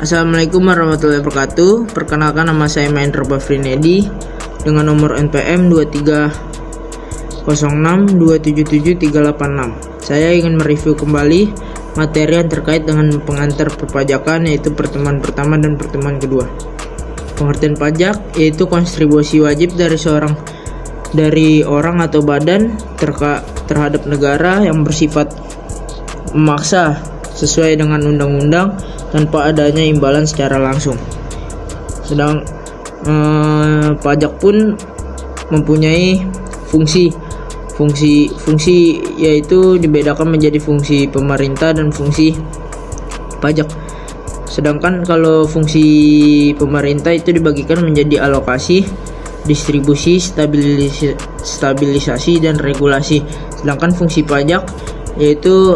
Assalamualaikum warahmatullahi wabarakatuh. Perkenalkan, nama saya Mahendra Bafrinedi dengan nomor NPM 2306277386. Saya ingin mereview kembali materi yang terkait dengan pengantar perpajakan, yaitu pertemuan pertama dan pertemuan kedua. Pengertian pajak yaitu kontribusi wajib dari orang atau badan terhadap negara yang bersifat memaksa sesuai dengan undang-undang tanpa adanya imbalan secara langsung. Sedang pajak pun mempunyai fungsi yaitu dibedakan menjadi fungsi pemerintah dan fungsi pajak. Sedangkan kalau fungsi pemerintah itu dibagikan menjadi alokasi, distribusi, stabilisasi, dan regulasi. Sedangkan fungsi pajak yaitu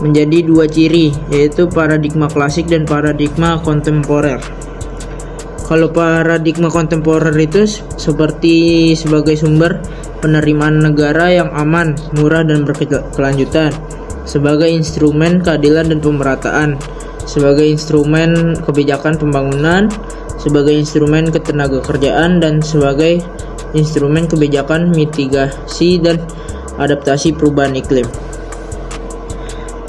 menjadi dua ciri, yaitu paradigma klasik dan paradigma kontemporer. Kalau paradigma kontemporer itu seperti sebagai sumber penerimaan negara yang aman, murah, dan berkelanjutan, sebagai instrumen keadilan dan pemerataan, sebagai instrumen kebijakan pembangunan, sebagai instrumen ketenagakerjaan, dan sebagai instrumen kebijakan mitigasi dan adaptasi perubahan iklim.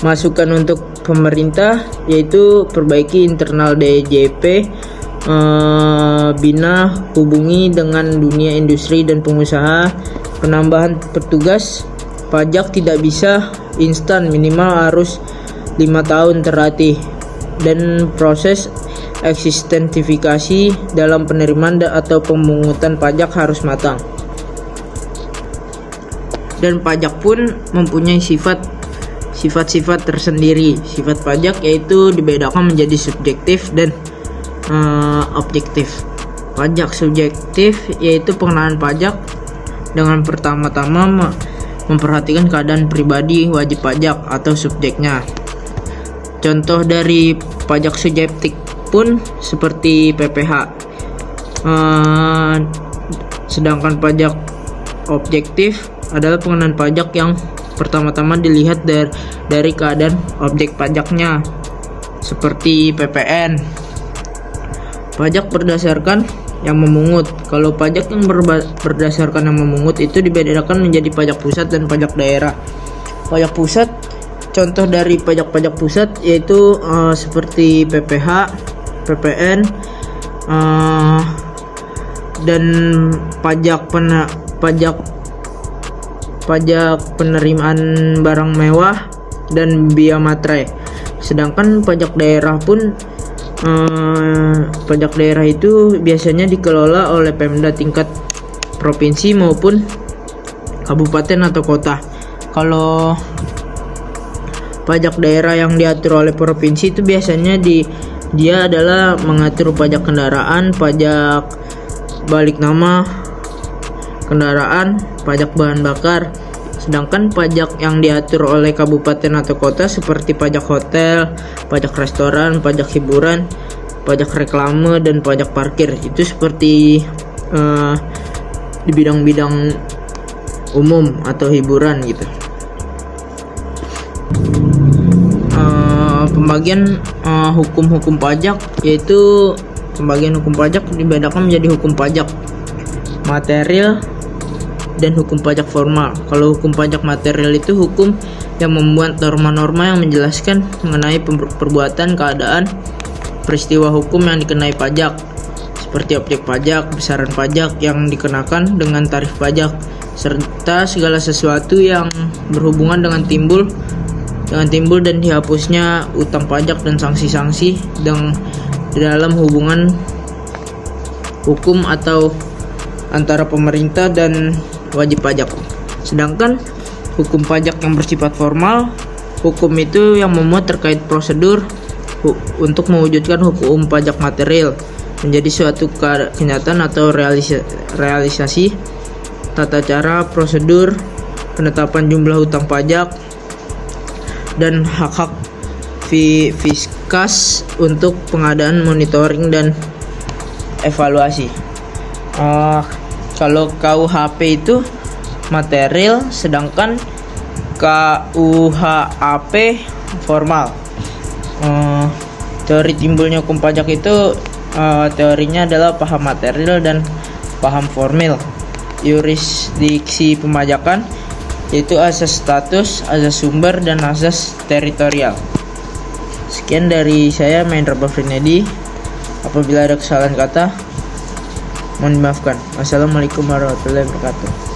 Masukan untuk pemerintah yaitu perbaiki internal DJP, bina hubungi dengan dunia industri dan pengusaha, penambahan petugas pajak tidak bisa instan, minimal harus 5 tahun terlatih, dan proses eksistentifikasi dalam penerimaan atau pemungutan pajak harus matang. Dan pajak pun mempunyai sifat-sifat tersendiri. Sifat pajak yaitu dibedakan menjadi subjektif dan objektif. Pajak subjektif yaitu pengenaan pajak dengan pertama-tama memperhatikan keadaan pribadi wajib pajak atau subjeknya. Contoh dari pajak subjektif pun seperti PPh. Sedangkan pajak objektif adalah pengenaan pajak yang pertama-tama dilihat dari keadaan objek pajaknya, seperti PPN. Pajak berdasarkan yang memungut. Kalau pajak yang berdasarkan yang memungut itu dibedakan menjadi pajak pusat dan pajak daerah. Pajak pusat, contoh dari pajak-pajak pusat yaitu seperti PPh, PPN, dan pajak penerimaan barang mewah dan biaya materai. Sedangkan pajak daerah pun pajak daerah itu biasanya dikelola oleh Pemda tingkat provinsi maupun kabupaten atau kota. Kalau pajak daerah yang diatur oleh provinsi itu biasanya dia adalah mengatur pajak kendaraan, pajak balik nama kendaraan, pajak bahan bakar. Sedangkan pajak yang diatur oleh kabupaten atau kota seperti pajak hotel, pajak restoran, pajak hiburan, pajak reklame, dan pajak parkir itu seperti di bidang-bidang umum atau hiburan gitu. Pembagian hukum pajak yaitu pembagian hukum pajak dibedakan menjadi hukum pajak material dan hukum pajak formal. Kalau hukum pajak material itu hukum yang membuat norma-norma yang menjelaskan mengenai perbuatan, keadaan, peristiwa hukum yang dikenai pajak, seperti objek pajak, besaran pajak yang dikenakan dengan tarif pajak, serta segala sesuatu yang berhubungan dengan timbul dan dihapusnya utang pajak dan sanksi-sanksi dalam hubungan hukum atau antara pemerintah dan wajib pajak. Sedangkan hukum pajak yang bersifat formal, hukum itu yang memuat terkait prosedur untuk mewujudkan hukum pajak material menjadi suatu kenyataan atau realisasi tata cara, prosedur, penetapan jumlah hutang pajak, dan hak-hak fiskus untuk pengadaan, monitoring, dan evaluasi. Kalau KUHP itu material, sedangkan KUHAP formal. Teori timbulnya hukum pajak itu teorinya adalah paham material dan paham formil. Yurisdiksi pemajakan yaitu asas status, asas sumber, dan asas teritorial. Sekian dari saya, Mahendra Bafrinedi. Apabila ada kesalahan kata, mohon dimaafkan. Wassalamualaikum warahmatullahi wabarakatuh.